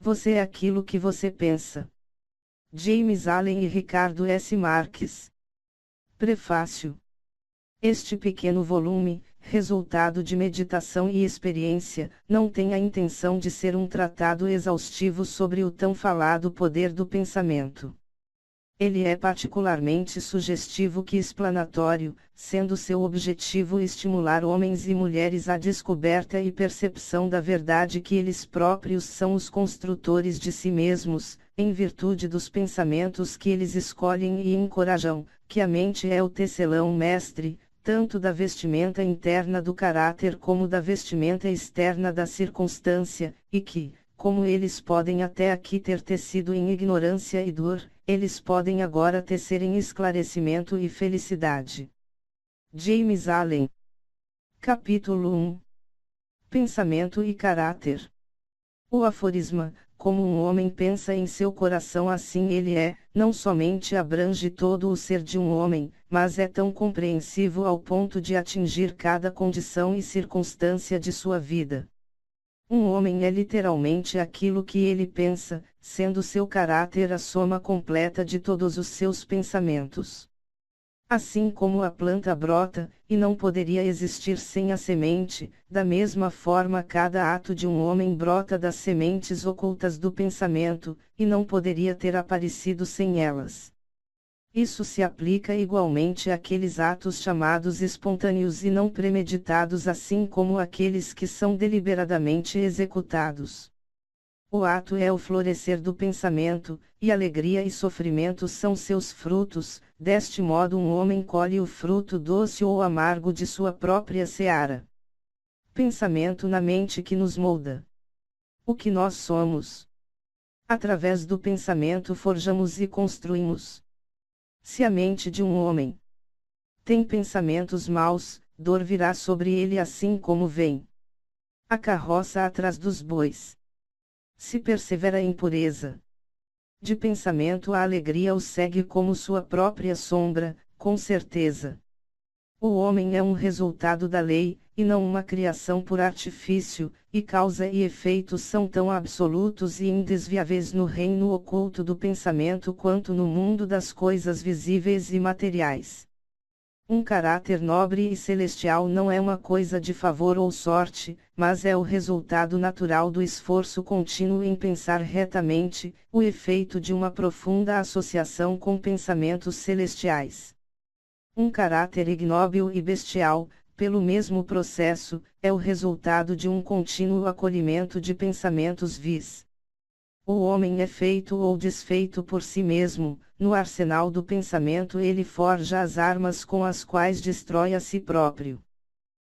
Você é aquilo que você pensa. James Allen e Ricardo S. Marques. Prefácio. Este pequeno volume, resultado de meditação e experiência, não tem a intenção de ser um tratado exaustivo sobre o tão falado poder do pensamento. Ele é particularmente sugestivo que explanatório, sendo seu objetivo estimular homens e mulheres à descoberta e percepção da verdade que eles próprios são os construtores de si mesmos, em virtude dos pensamentos que eles escolhem e encorajam, que a mente é o tecelão mestre, tanto da vestimenta interna do caráter como da vestimenta externa da circunstância, e que, como eles podem até aqui ter tecido em ignorância e dor, eles podem agora tecer em esclarecimento e felicidade. James Allen. Capítulo 1. Pensamento e caráter. O aforisma, como um homem pensa em seu coração assim ele é, não somente abrange todo o ser de um homem, mas é tão compreensivo ao ponto de atingir cada condição e circunstância de sua vida. Um homem é literalmente aquilo que ele pensa, sendo seu caráter a soma completa de todos os seus pensamentos. Assim como a planta brota, e não poderia existir sem a semente, da mesma forma cada ato de um homem brota das sementes ocultas do pensamento, e não poderia ter aparecido sem elas. Isso se aplica igualmente àqueles atos chamados espontâneos e não premeditados, assim como àqueles que são deliberadamente executados. O ato é o florescer do pensamento, e alegria e sofrimento são seus frutos, deste modo um homem colhe o fruto doce ou amargo de sua própria seara. Pensamento na mente que nos molda. O que nós somos. Através do pensamento forjamos e construímos. Se a mente de um homem tem pensamentos maus, dor virá sobre ele assim como vem a carroça atrás dos bois. Se persevera em pureza de pensamento, a alegria o segue como sua própria sombra, com certeza. O homem é um resultado da lei, e não uma criação por artifício, e causa e efeito são tão absolutos e indesviáveis no reino oculto do pensamento quanto no mundo das coisas visíveis e materiais. Um caráter nobre e celestial não é uma coisa de favor ou sorte, mas é o resultado natural do esforço contínuo em pensar retamente, o efeito de uma profunda associação com pensamentos celestiais. Um caráter ignóbil e bestial, pelo mesmo processo, é o resultado de um contínuo acolhimento de pensamentos vis. O homem é feito ou desfeito por si mesmo, no arsenal do pensamento ele forja as armas com as quais destrói a si próprio.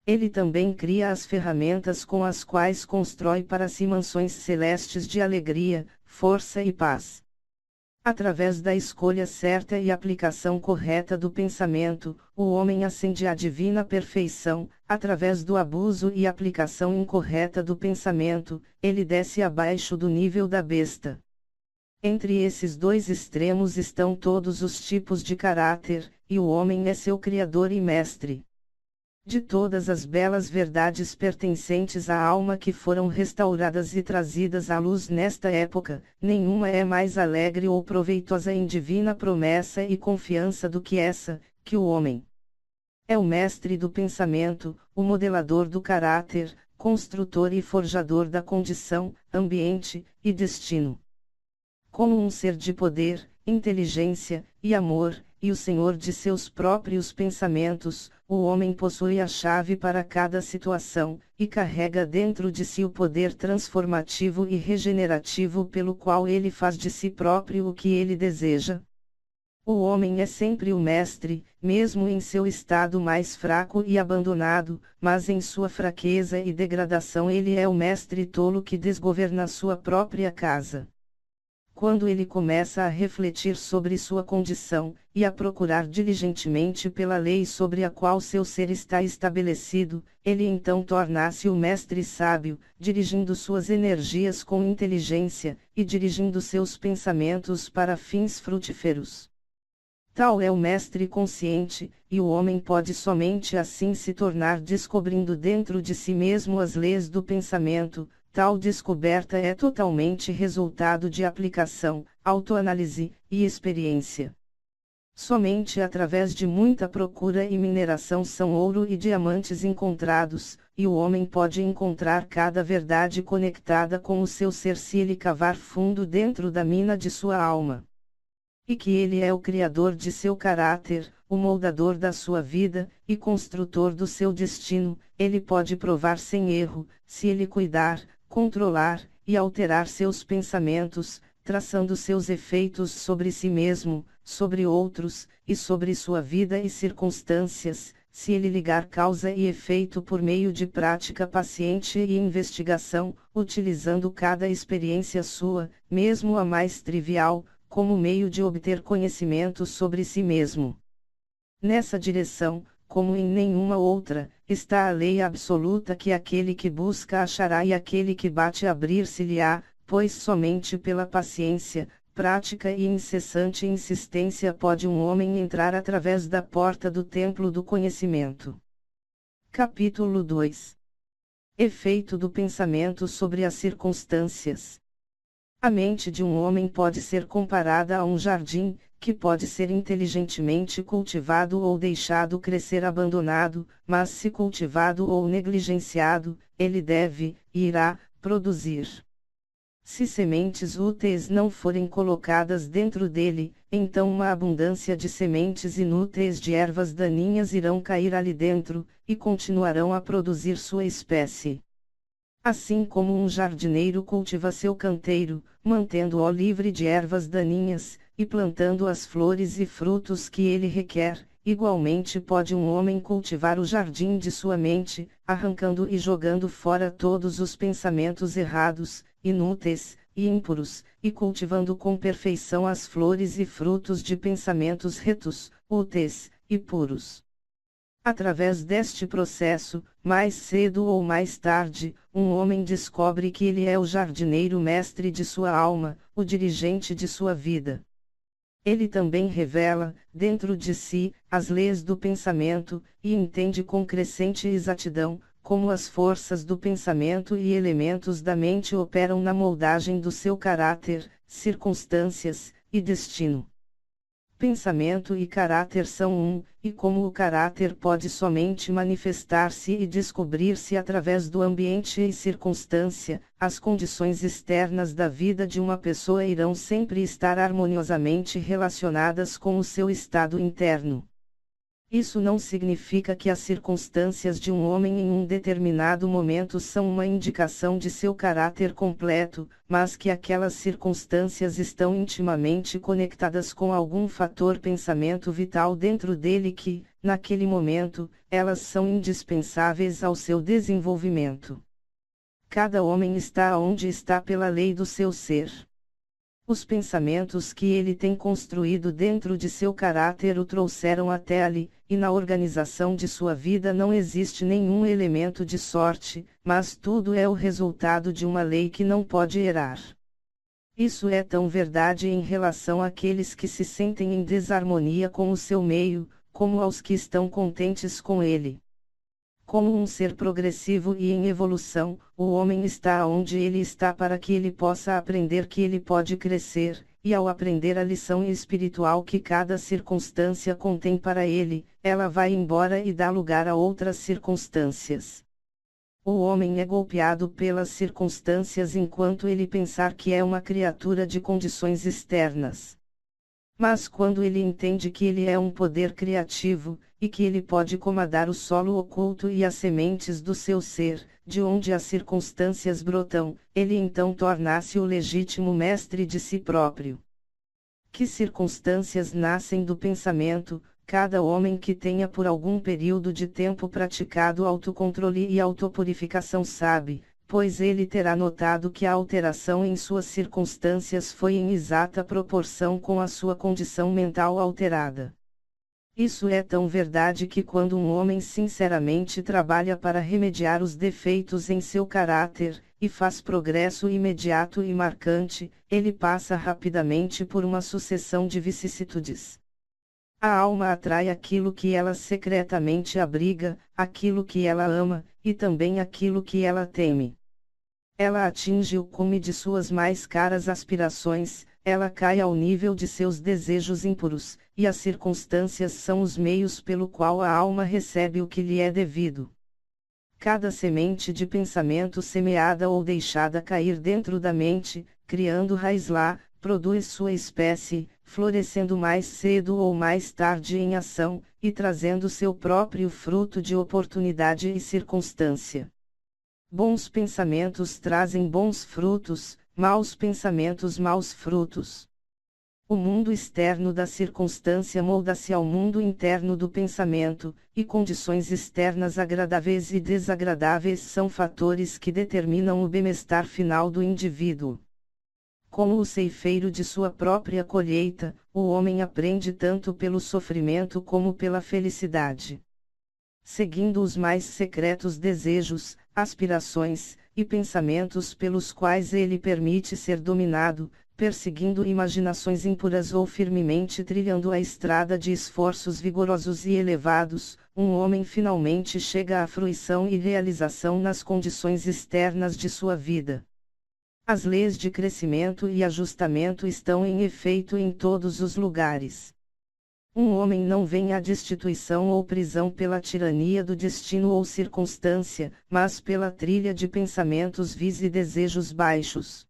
Ele também cria as ferramentas com as quais constrói para si mansões celestes de alegria, força e paz. Através da escolha certa e aplicação correta do pensamento, o homem ascende à divina perfeição; através do abuso e aplicação incorreta do pensamento, ele desce abaixo do nível da besta. Entre esses dois extremos estão todos os tipos de caráter, e o homem é seu criador e mestre. De todas as belas verdades pertencentes à alma que foram restauradas e trazidas à luz nesta época, nenhuma é mais alegre ou proveitosa em divina promessa e confiança do que essa, que o homem é o mestre do pensamento, o modelador do caráter, construtor e forjador da condição, ambiente e destino. Como um ser de poder, inteligência e amor, e o senhor de seus próprios pensamentos, o homem possui a chave para cada situação, e carrega dentro de si o poder transformativo e regenerativo pelo qual ele faz de si próprio o que ele deseja. O homem é sempre o mestre, mesmo em seu estado mais fraco e abandonado, mas em sua fraqueza e degradação ele é o mestre tolo que desgoverna sua própria casa. Quando ele começa a refletir sobre sua condição, e a procurar diligentemente pela lei sobre a qual seu ser está estabelecido, ele então torna-se o mestre sábio, dirigindo suas energias com inteligência, e dirigindo seus pensamentos para fins frutíferos. Tal é o mestre consciente, e o homem pode somente assim se tornar descobrindo dentro de si mesmo as leis do pensamento, Tal descoberta é totalmente resultado de aplicação, autoanálise e experiência. Somente através de muita procura e mineração são ouro e diamantes encontrados, e o homem pode encontrar cada verdade conectada com o seu ser se ele cavar fundo dentro da mina de sua alma. E que ele é o criador de seu caráter, o moldador da sua vida, e construtor do seu destino, ele pode provar sem erro, se ele cuidar, controlar, e alterar seus pensamentos, traçando seus efeitos sobre si mesmo, sobre outros, e sobre sua vida e circunstâncias, se ele ligar causa e efeito por meio de prática paciente e investigação, utilizando cada experiência sua, mesmo a mais trivial, como meio de obter conhecimento sobre si mesmo. Nessa direção, como em nenhuma outra, está a lei absoluta que aquele que busca achará e aquele que bate abrir-se-lhe-á, pois somente pela paciência, prática e incessante insistência pode um homem entrar através da porta do templo do conhecimento. Capítulo 2. Efeito do pensamento sobre as circunstâncias. A mente de um homem pode ser comparada a um jardim, que pode ser inteligentemente cultivado ou deixado crescer abandonado, mas se cultivado ou negligenciado, ele deve, e irá, produzir. Se sementes úteis não forem colocadas dentro dele, então uma abundância de sementes inúteis de ervas daninhas irão cair ali dentro, e continuarão a produzir sua espécie. Assim como um jardineiro cultiva seu canteiro, mantendo-o livre de ervas daninhas, e plantando as flores e frutos que ele requer, igualmente pode um homem cultivar o jardim de sua mente, arrancando e jogando fora todos os pensamentos errados, inúteis, e impuros, e cultivando com perfeição as flores e frutos de pensamentos retos, úteis, e puros. Através deste processo, mais cedo ou mais tarde, um homem descobre que ele é o jardineiro mestre de sua alma, o dirigente de sua vida. Ele também revela, dentro de si, as leis do pensamento, e entende com crescente exatidão, como as forças do pensamento e elementos da mente operam na moldagem do seu caráter, circunstâncias, e destino. Pensamento e caráter são um, e como o caráter pode somente manifestar-se e descobrir-se através do ambiente e circunstância, as condições externas da vida de uma pessoa irão sempre estar harmoniosamente relacionadas com o seu estado interno. Isso não significa que as circunstâncias de um homem em um determinado momento são uma indicação de seu caráter completo, mas que aquelas circunstâncias estão intimamente conectadas com algum fator pensamento vital dentro dele que, naquele momento, elas são indispensáveis ao seu desenvolvimento. Cada homem está onde está pela lei do seu ser. Os pensamentos que ele tem construído dentro de seu caráter o trouxeram até ali, e na organização de sua vida não existe nenhum elemento de sorte, mas tudo é o resultado de uma lei que não pode errar. Isso é tão verdade em relação àqueles que se sentem em desarmonia com o seu meio, como aos que estão contentes com ele. Como um ser progressivo e em evolução, o homem está onde ele está para que ele possa aprender que ele pode crescer, e ao aprender a lição espiritual que cada circunstância contém para ele, ela vai embora e dá lugar a outras circunstâncias. O homem é golpeado pelas circunstâncias enquanto ele pensar que é uma criatura de condições externas. Mas quando ele entende que ele é um poder criativo, e que ele pode comandar o solo oculto e as sementes do seu ser, de onde as circunstâncias brotam, ele então torna-se o legítimo mestre de si próprio. Que circunstâncias nascem do pensamento? Cada homem que tenha por algum período de tempo praticado autocontrole e autopurificação sabe, pois ele terá notado que a alteração em suas circunstâncias foi em exata proporção com a sua condição mental alterada. Isso é tão verdade que quando um homem sinceramente trabalha para remediar os defeitos em seu caráter, e faz progresso imediato e marcante, ele passa rapidamente por uma sucessão de vicissitudes. A alma atrai aquilo que ela secretamente abriga, aquilo que ela ama, e também aquilo que ela teme. Ela atinge o cume de suas mais caras aspirações, ela cai ao nível de seus desejos impuros, e as circunstâncias são os meios pelo qual a alma recebe o que lhe é devido. Cada semente de pensamento semeada ou deixada cair dentro da mente, criando raiz lá, produz sua espécie, florescendo mais cedo ou mais tarde em ação, e trazendo seu próprio fruto de oportunidade e circunstância. Bons pensamentos trazem bons frutos, maus pensamentos maus frutos. O mundo externo da circunstância molda-se ao mundo interno do pensamento, e condições externas agradáveis e desagradáveis são fatores que determinam o bem-estar final do indivíduo. Como o ceifeiro de sua própria colheita, o homem aprende tanto pelo sofrimento como pela felicidade. Seguindo os mais secretos desejos, aspirações, e pensamentos pelos quais ele permite ser dominado, perseguindo imaginações impuras ou firmemente trilhando a estrada de esforços vigorosos e elevados, um homem finalmente chega à fruição e realização nas condições externas de sua vida. As leis de crescimento e ajustamento estão em efeito em todos os lugares. Um homem não vem à destituição ou prisão pela tirania do destino ou circunstância, mas pela trilha de pensamentos vis e desejos baixos.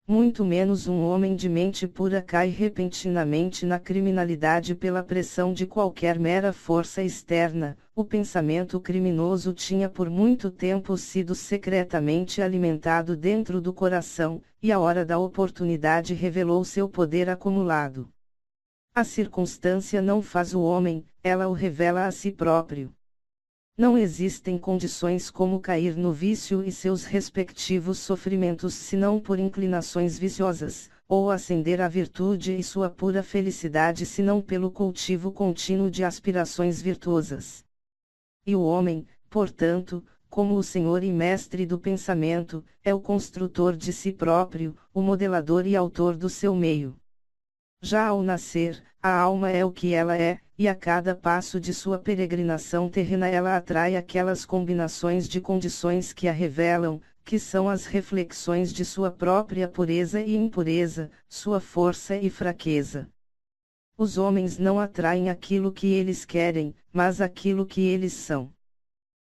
Muito menos um homem de mente pura cai repentinamente na criminalidade pela pressão de qualquer mera força externa. O pensamento criminoso tinha por muito tempo sido secretamente alimentado dentro do coração, e a hora da oportunidade revelou seu poder acumulado. A circunstância não faz o homem, ela o revela a si próprio. Não existem condições como cair no vício e seus respectivos sofrimentos senão por inclinações viciosas, ou ascender à virtude e sua pura felicidade senão pelo cultivo contínuo de aspirações virtuosas. E o homem, portanto, como o senhor e mestre do pensamento, é o construtor de si próprio, o modelador e autor do seu meio. Já ao nascer, a alma é o que ela é, e a cada passo de sua peregrinação terrena ela atrai aquelas combinações de condições que a revelam, que são as reflexões de sua própria pureza e impureza, sua força e fraqueza. Os homens não atraem aquilo que eles querem, mas aquilo que eles são.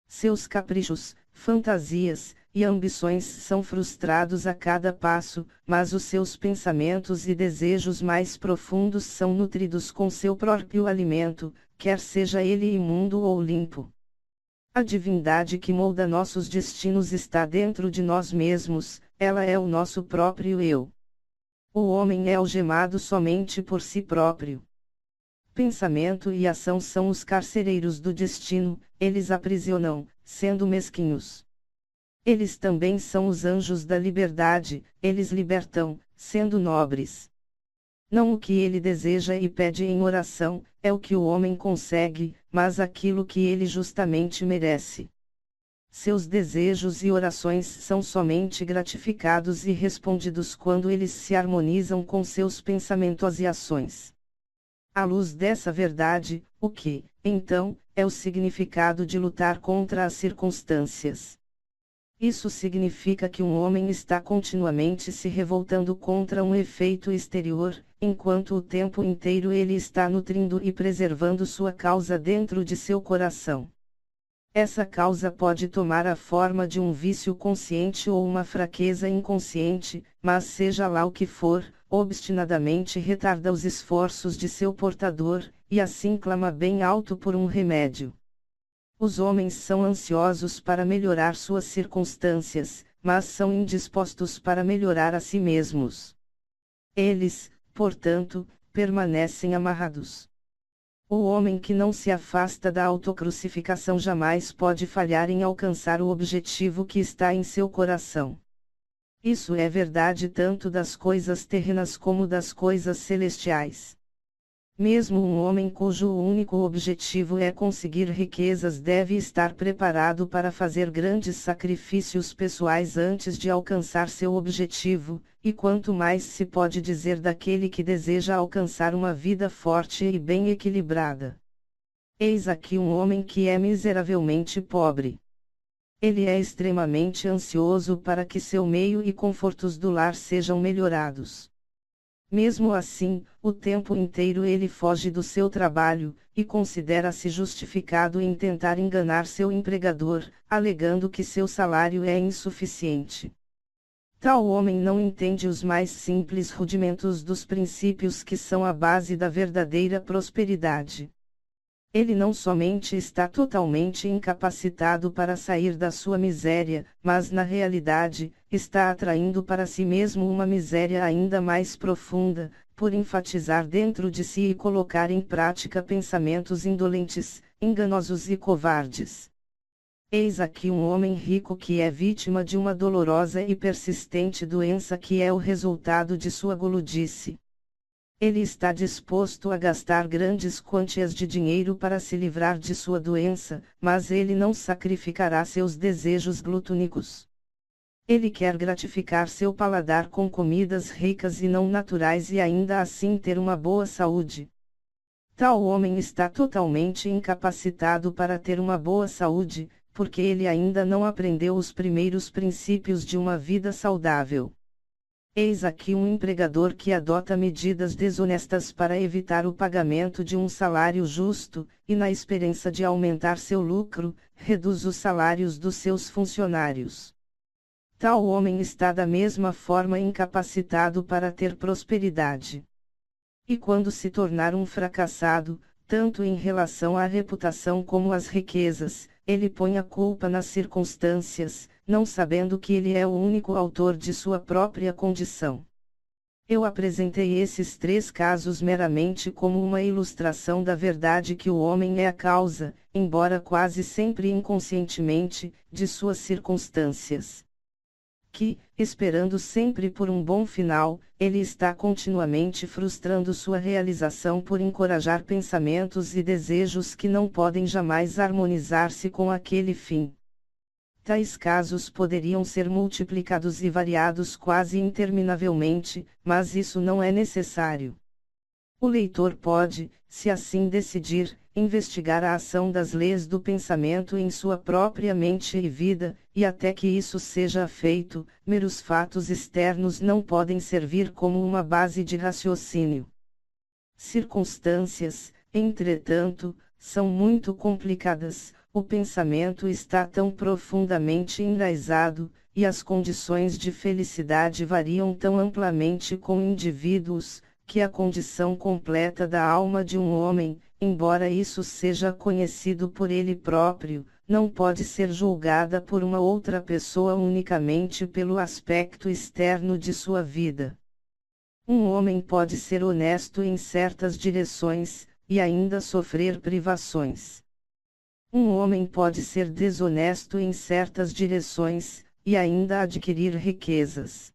Seus caprichos, fantasias, e ambições são frustrados a cada passo, mas os seus pensamentos e desejos mais profundos são nutridos com seu próprio alimento, quer seja ele imundo ou limpo. A divindade que molda nossos destinos está dentro de nós mesmos, ela é o nosso próprio eu. O homem é algemado somente por si próprio. Pensamento e ação são os carcereiros do destino, eles aprisionam, sendo mesquinhos. Eles também são os anjos da liberdade, eles libertam, sendo nobres. Não o que ele deseja e pede em oração, é o que o homem consegue, mas aquilo que ele justamente merece. Seus desejos e orações são somente gratificados e respondidos quando eles se harmonizam com seus pensamentos e ações. À luz dessa verdade, o que, então, é o significado de lutar contra as circunstâncias? Isso significa que um homem está continuamente se revoltando contra um efeito exterior, enquanto o tempo inteiro ele está nutrindo e preservando sua causa dentro de seu coração. Essa causa pode tomar a forma de um vício consciente ou uma fraqueza inconsciente, mas seja lá o que for, obstinadamente retarda os esforços de seu portador, e assim clama bem alto por um remédio. Os homens são ansiosos para melhorar suas circunstâncias, mas são indispostos para melhorar a si mesmos. Eles, portanto, permanecem amarrados. O homem que não se afasta da autocrucificação jamais pode falhar em alcançar o objetivo que está em seu coração. Isso é verdade tanto das coisas terrenas como das coisas celestiais. Mesmo um homem cujo único objetivo é conseguir riquezas deve estar preparado para fazer grandes sacrifícios pessoais antes de alcançar seu objetivo, e quanto mais se pode dizer daquele que deseja alcançar uma vida forte e bem equilibrada. Eis aqui um homem que é miseravelmente pobre. Ele é extremamente ansioso para que seu meio e confortos do lar sejam melhorados. Mesmo assim, o tempo inteiro ele foge do seu trabalho, e considera-se justificado em tentar enganar seu empregador, alegando que seu salário é insuficiente. Tal homem não entende os mais simples rudimentos dos princípios que são a base da verdadeira prosperidade. Ele não somente está totalmente incapacitado para sair da sua miséria, mas na realidade, está atraindo para si mesmo uma miséria ainda mais profunda, por enfatizar dentro de si e colocar em prática pensamentos indolentes, enganosos e covardes. Eis aqui um homem rico que é vítima de uma dolorosa e persistente doença que é o resultado de sua guludice. Ele está disposto a gastar grandes quantias de dinheiro para se livrar de sua doença, mas ele não sacrificará seus desejos glutônicos. Ele quer gratificar seu paladar com comidas ricas e não naturais e ainda assim ter uma boa saúde. Tal homem está totalmente incapacitado para ter uma boa saúde, porque ele ainda não aprendeu os primeiros princípios de uma vida saudável. Eis aqui um empregador que adota medidas desonestas para evitar o pagamento de um salário justo, e na esperança de aumentar seu lucro, reduz os salários dos seus funcionários. Tal homem está da mesma forma incapacitado para ter prosperidade. E quando se tornar um fracassado, tanto em relação à reputação como às riquezas, ele põe a culpa nas circunstâncias, não sabendo que ele é o único autor de sua própria condição. Eu apresentei esses 3 casos meramente como uma ilustração da verdade que o homem é a causa, embora quase sempre inconscientemente, de suas circunstâncias. Que, esperando sempre por um bom final, ele está continuamente frustrando sua realização por encorajar pensamentos e desejos que não podem jamais harmonizar-se com aquele fim. Tais casos poderiam ser multiplicados e variados quase interminavelmente, mas isso não é necessário. O leitor pode, se assim decidir, investigar a ação das leis do pensamento em sua própria mente e vida, e até que isso seja feito, meros fatos externos não podem servir como uma base de raciocínio. Circunstâncias, entretanto, são muito complicadas, o pensamento está tão profundamente enraizado, e as condições de felicidade variam tão amplamente com indivíduos, que a condição completa da alma de um homem, embora isso seja conhecido por ele próprio, não pode ser julgada por uma outra pessoa unicamente pelo aspecto externo de sua vida. Um homem pode ser honesto em certas direções, e ainda sofrer privações. Um homem pode ser desonesto em certas direções, e ainda adquirir riquezas.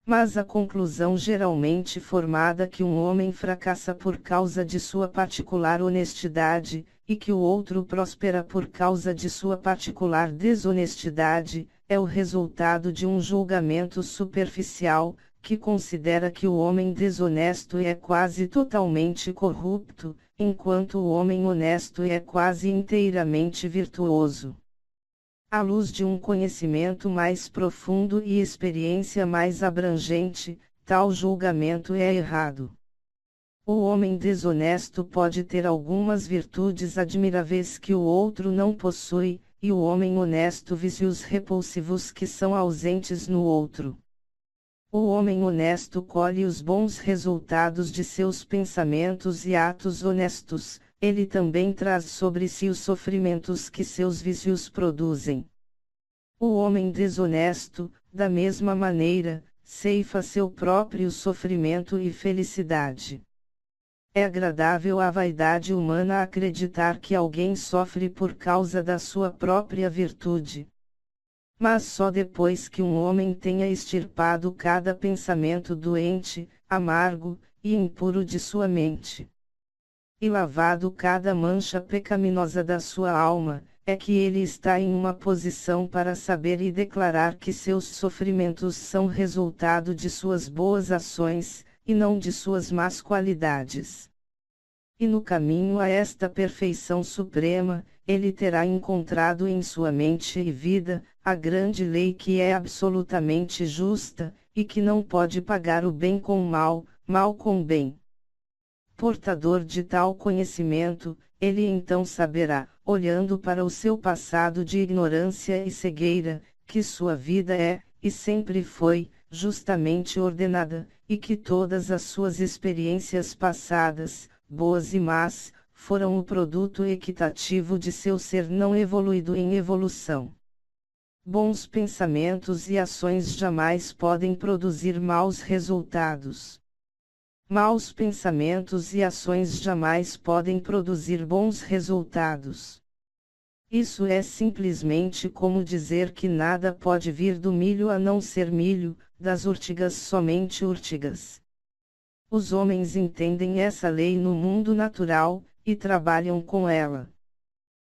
Mas a conclusão geralmente formada que um homem fracassa por causa de sua particular honestidade, e que o outro prospera por causa de sua particular desonestidade, é o resultado de um julgamento superficial, que considera que o homem desonesto é quase totalmente corrupto, enquanto o homem honesto é quase inteiramente virtuoso. À luz de um conhecimento mais profundo e experiência mais abrangente, tal julgamento é errado. O homem desonesto pode ter algumas virtudes admiráveis que o outro não possui, e o homem honesto vícios repulsivos que são ausentes no outro. O homem honesto colhe os bons resultados de seus pensamentos e atos honestos, ele também traz sobre si os sofrimentos que seus vícios produzem. O homem desonesto, da mesma maneira, ceifa seu próprio sofrimento e felicidade. É agradável à vaidade humana acreditar que alguém sofre por causa da sua própria virtude. Mas só depois que um homem tenha extirpado cada pensamento doente, amargo e impuro de sua mente, e lavado cada mancha pecaminosa da sua alma, é que ele está em uma posição para saber e declarar que seus sofrimentos são resultado de suas boas ações, e não de suas más qualidades. E no caminho a esta perfeição suprema, ele terá encontrado em sua mente e vida, a grande lei que é absolutamente justa, e que não pode pagar o bem com o mal, mal com o bem. Portador de tal conhecimento, ele então saberá, olhando para o seu passado de ignorância e cegueira, que sua vida é, e sempre foi, justamente ordenada, e que todas as suas experiências passadas, boas e más, foram o produto equitativo de seu ser não evoluído em evolução. Bons pensamentos e ações jamais podem produzir maus resultados. Maus pensamentos e ações jamais podem produzir bons resultados. Isso é simplesmente como dizer que nada pode vir do milho a não ser milho, das urtigas somente urtigas. Os homens entendem essa lei no mundo natural, e trabalham com ela.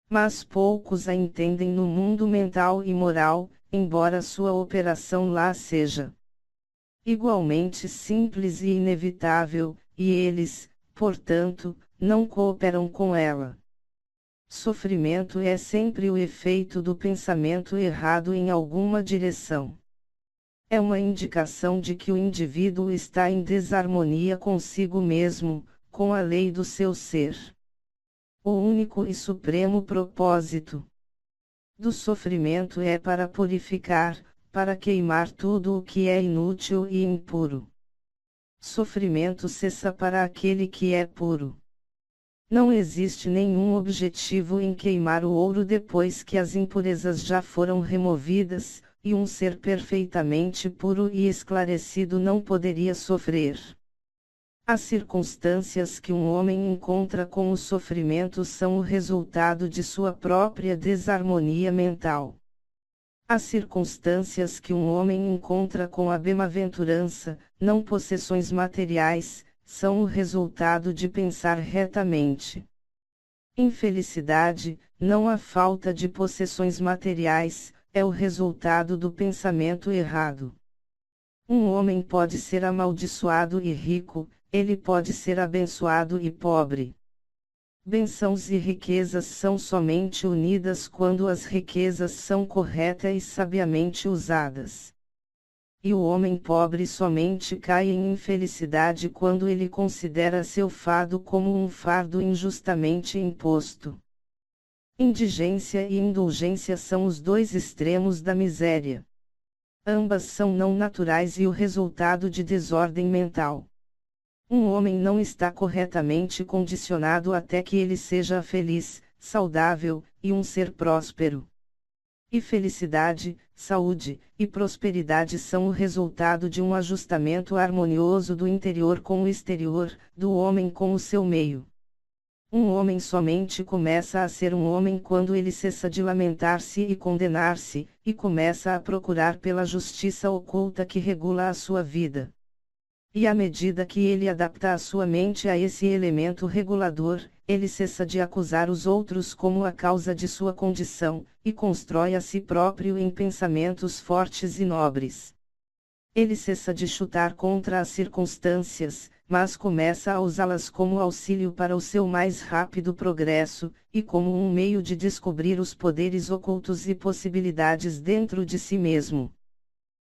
Mas poucos a entendem no mundo mental e moral, embora sua operação lá seja igualmente simples e inevitável, e eles, portanto, não cooperam com ela. Sofrimento é sempre o efeito do pensamento errado em alguma direção. É uma indicação de que o indivíduo está em desarmonia consigo mesmo, com a lei do seu ser. O único e supremo propósito do sofrimento é para purificar, para queimar tudo o que é inútil e impuro. Sofrimento cessa para aquele que é puro. Não existe nenhum objetivo em queimar o ouro depois que as impurezas já foram removidas, e um ser perfeitamente puro e esclarecido não poderia sofrer. As circunstâncias que um homem encontra com o sofrimento são o resultado de sua própria desarmonia mental. As circunstâncias que um homem encontra com a bem-aventurança, não possessões materiais, são o resultado de pensar retamente. Infelicidade, não a falta de possessões materiais, é o resultado do pensamento errado. Um homem pode ser amaldiçoado e rico, ele pode ser abençoado e pobre. Bênçãos e riquezas são somente unidas quando as riquezas são corretas e sabiamente usadas. E o homem pobre somente cai em infelicidade quando ele considera seu fardo como um fardo injustamente imposto. Indigência e indulgência são os dois extremos da miséria. Ambas são não naturais e o resultado de desordem mental. Um homem não está corretamente condicionado até que ele seja feliz, saudável, e um ser próspero. E felicidade, saúde, e prosperidade são o resultado de um ajustamento harmonioso do interior com o exterior, do homem com o seu meio. Um homem somente começa a ser um homem quando ele cessa de lamentar-se e condenar-se, e começa a procurar pela justiça oculta que regula a sua vida. E à medida que ele adapta a sua mente a esse elemento regulador, ele cessa de acusar os outros como a causa de sua condição, e constrói a si próprio em pensamentos fortes e nobres. Ele cessa de chutar contra as circunstâncias, mas começa a usá-las como auxílio para o seu mais rápido progresso, e como um meio de descobrir os poderes ocultos e possibilidades dentro de si mesmo.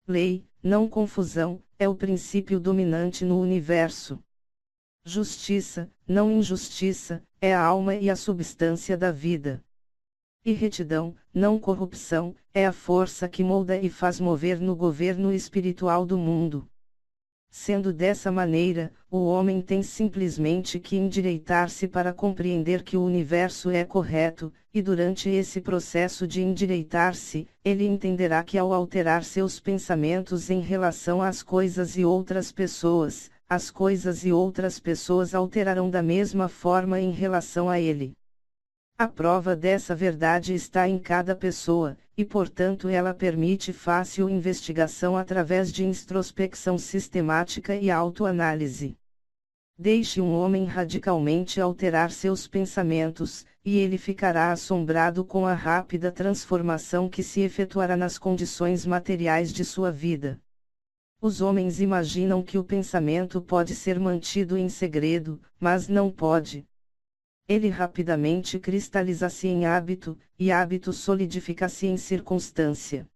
Lei, não confusão, é o princípio dominante no universo. Justiça, não injustiça, é a alma e a substância da vida. E retidão, não corrupção, é a força que molda e faz mover no governo espiritual do mundo. Sendo dessa maneira, o homem tem simplesmente que endireitar-se para compreender que o universo é correto, e durante esse processo de endireitar-se, ele entenderá que ao alterar seus pensamentos em relação às coisas e outras pessoas, as coisas e outras pessoas alterarão da mesma forma em relação a ele. A prova dessa verdade está em cada pessoa, e portanto ela permite fácil investigação através de introspecção sistemática e autoanálise. Deixe um homem radicalmente alterar seus pensamentos, e ele ficará assombrado com a rápida transformação que se efetuará nas condições materiais de sua vida. Os homens imaginam que o pensamento pode ser mantido em segredo, mas não pode. Ele rapidamente cristaliza-se em hábito, e hábito solidifica-se em circunstância.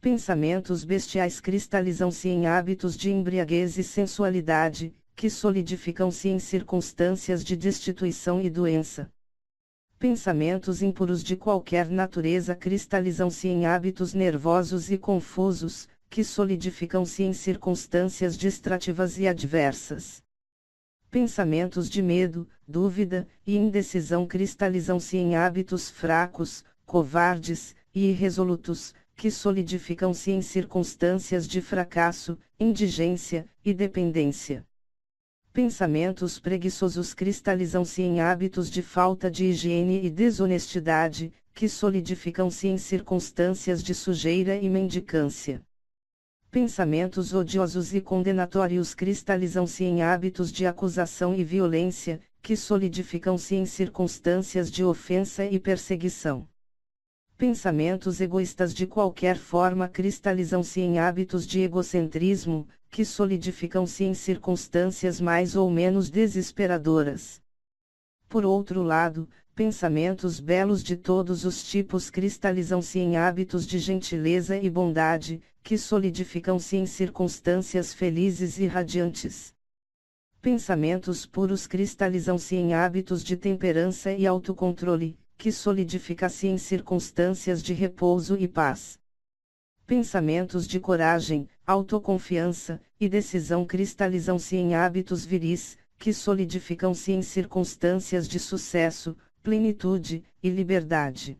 Pensamentos bestiais cristalizam-se em hábitos de embriaguez e sensualidade, que solidificam-se em circunstâncias de destituição e doença. Pensamentos impuros de qualquer natureza cristalizam-se em hábitos nervosos e confusos, que solidificam-se em circunstâncias distrativas e adversas. Pensamentos de medo, dúvida e indecisão cristalizam-se em hábitos fracos, covardes e irresolutos, que solidificam-se em circunstâncias de fracasso, indigência e dependência. Pensamentos preguiçosos cristalizam-se em hábitos de falta de higiene e desonestidade, que solidificam-se em circunstâncias de sujeira e mendicância. Pensamentos odiosos e condenatórios cristalizam-se em hábitos de acusação e violência, que solidificam-se em circunstâncias de ofensa e perseguição. Pensamentos egoístas de qualquer forma cristalizam-se em hábitos de egocentrismo, que solidificam-se em circunstâncias mais ou menos desesperadoras. Por outro lado, pensamentos belos de todos os tipos cristalizam-se em hábitos de gentileza e bondade, que solidificam-se em circunstâncias felizes e radiantes. Pensamentos puros cristalizam-se em hábitos de temperança e autocontrole, que solidifica-se em circunstâncias de repouso e paz. Pensamentos de coragem, autoconfiança e decisão cristalizam-se em hábitos viris, que solidificam-se em circunstâncias de sucesso, plenitude e liberdade.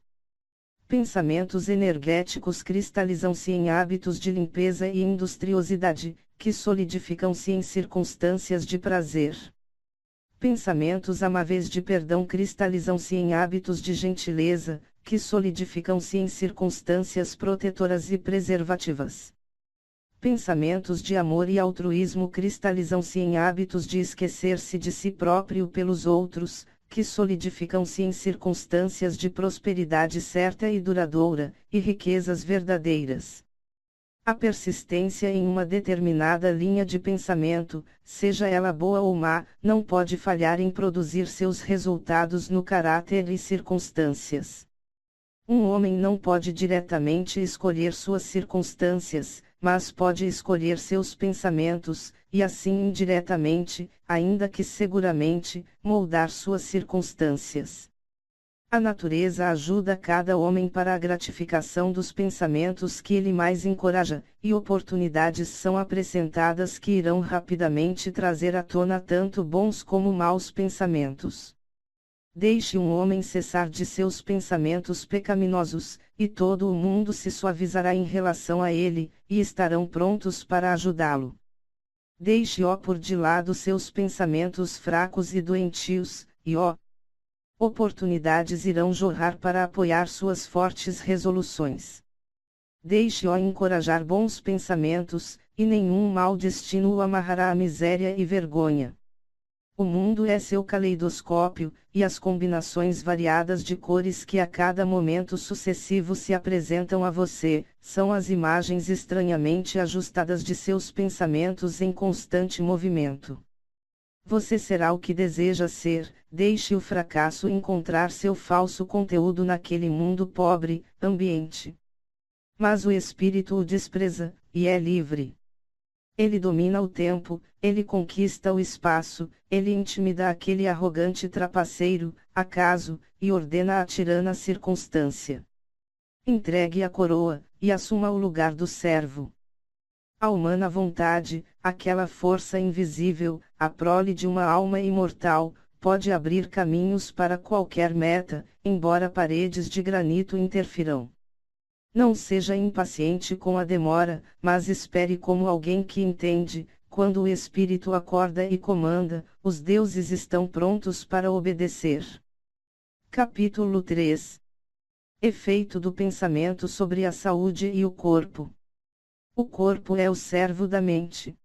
Pensamentos energéticos cristalizam-se em hábitos de limpeza e industriosidade, que solidificam-se em circunstâncias de prazer. Pensamentos amáveis de perdão cristalizam-se em hábitos de gentileza, que solidificam-se em circunstâncias protetoras e preservativas. Pensamentos de amor e altruísmo cristalizam-se em hábitos de esquecer-se de si próprio pelos outros, que solidificam-se em circunstâncias de prosperidade certa e duradoura, e riquezas verdadeiras. A persistência em uma determinada linha de pensamento, seja ela boa ou má, não pode falhar em produzir seus resultados no caráter e circunstâncias. Um homem não pode diretamente escolher suas circunstâncias, mas pode escolher seus pensamentos, e assim indiretamente, ainda que seguramente, moldar suas circunstâncias. A natureza ajuda cada homem para a gratificação dos pensamentos que ele mais encoraja, e oportunidades são apresentadas que irão rapidamente trazer à tona tanto bons como maus pensamentos. Deixe um homem cessar de seus pensamentos pecaminosos, e todo o mundo se suavizará em relação a ele, e estarão prontos para ajudá-lo. Deixe-o por de lado seus pensamentos fracos e doentios, e oportunidades irão jorrar para apoiar suas fortes resoluções. Deixe-o encorajar bons pensamentos, e nenhum mau destino o amarrará à miséria e vergonha. O mundo é seu caleidoscópio, e as combinações variadas de cores que a cada momento sucessivo se apresentam a você, são as imagens estranhamente ajustadas de seus pensamentos em constante movimento. Você será o que deseja ser, deixe o fracasso encontrar seu falso conteúdo naquele mundo pobre, ambiente. Mas o espírito o despreza, e é livre. Ele domina o tempo, ele conquista o espaço, ele intimida aquele arrogante trapaceiro, acaso, e ordena a tirana circunstância. Entregue a coroa, e assuma o lugar do servo. A humana vontade, aquela força invisível, a prole de uma alma imortal, pode abrir caminhos para qualquer meta, embora paredes de granito interfiram. Não seja impaciente com a demora, mas espere como alguém que entende. Quando o espírito acorda e comanda, os deuses estão prontos para obedecer. Capítulo 3. Efeito do pensamento sobre a saúde e o corpo. O corpo é o servo da mente.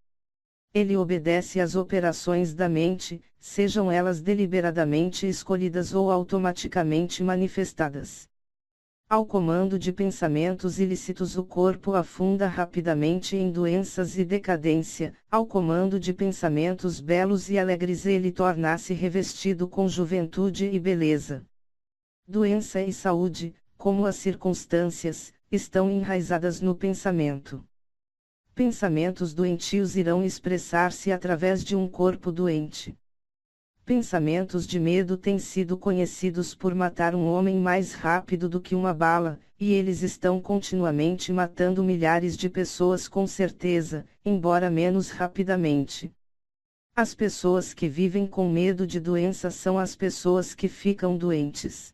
Ele obedece às operações da mente, sejam elas deliberadamente escolhidas ou automaticamente manifestadas. Ao comando de pensamentos ilícitos o corpo afunda rapidamente em doenças e decadência, ao comando de pensamentos belos e alegres ele torna-se revestido com juventude e beleza. Doença e saúde, como as circunstâncias, estão enraizadas no pensamento. Pensamentos doentios irão expressar-se através de um corpo doente. Pensamentos de medo têm sido conhecidos por matar um homem mais rápido do que uma bala, e eles estão continuamente matando milhares de pessoas com certeza, embora menos rapidamente. As pessoas que vivem com medo de doença são as pessoas que ficam doentes.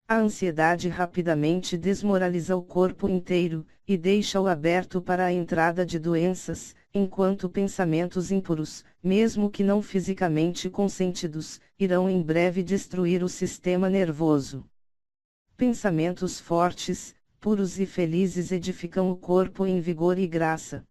A ansiedade rapidamente desmoraliza o corpo inteiro, e deixa-o aberto para a entrada de doenças, enquanto pensamentos impuros, mesmo que não fisicamente consentidos, irão em breve destruir o sistema nervoso. Pensamentos fortes, puros e felizes edificam o corpo em vigor e graça.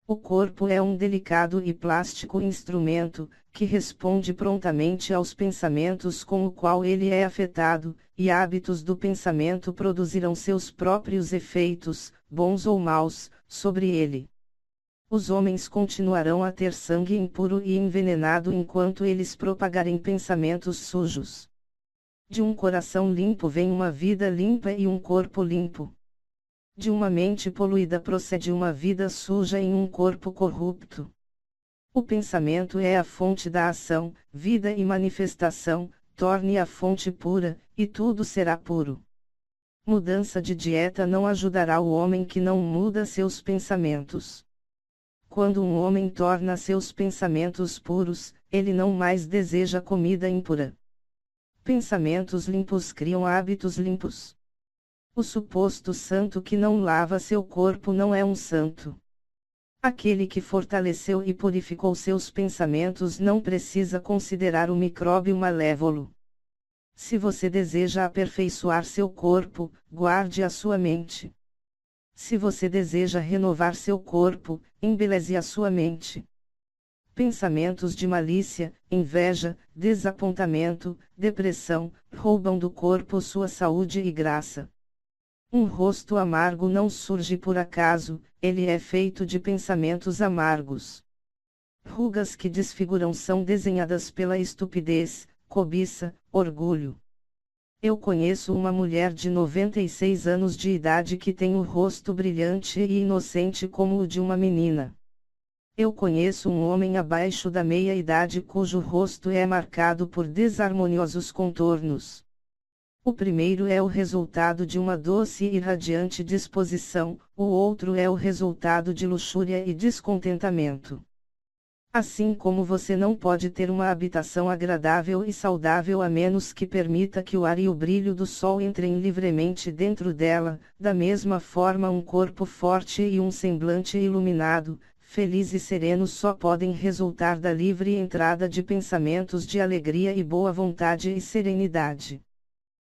O corpo é um delicado e plástico instrumento, que responde prontamente aos pensamentos com o qual ele é afetado, e hábitos do pensamento produzirão seus próprios efeitos, bons ou maus, sobre ele. Os homens continuarão a ter sangue impuro e envenenado enquanto eles propagarem pensamentos sujos. De um coração limpo vem uma vida limpa e um corpo limpo. De uma mente poluída procede uma vida suja em um corpo corrupto. O pensamento é a fonte da ação, vida e manifestação, torne a fonte pura, e tudo será puro. Mudança de dieta não ajudará o homem que não muda seus pensamentos. Quando um homem torna seus pensamentos puros, ele não mais deseja comida impura. Pensamentos limpos criam hábitos limpos. O suposto santo que não lava seu corpo não é um santo. Aquele que fortaleceu e purificou seus pensamentos não precisa considerar o micróbio malévolo. Se você deseja aperfeiçoar seu corpo, guarde a sua mente. Se você deseja renovar seu corpo, embeleze a sua mente. Pensamentos de malícia, inveja, desapontamento, depressão, roubam do corpo sua saúde e graça. Um rosto amargo não surge por acaso, ele é feito de pensamentos amargos. Rugas que desfiguram são desenhadas pela estupidez, cobiça, orgulho. Eu conheço uma mulher de 96 anos de idade que tem o rosto brilhante e inocente como o de uma menina. Eu conheço um homem abaixo da meia-idade cujo rosto é marcado por desarmoniosos contornos. O primeiro é o resultado de uma doce e radiante disposição, o outro é o resultado de luxúria e descontentamento. Assim como você não pode ter uma habitação agradável e saudável a menos que permita que o ar e o brilho do sol entrem livremente dentro dela, da mesma forma um corpo forte e um semblante iluminado, feliz e sereno só podem resultar da livre entrada de pensamentos de alegria e boa vontade e serenidade.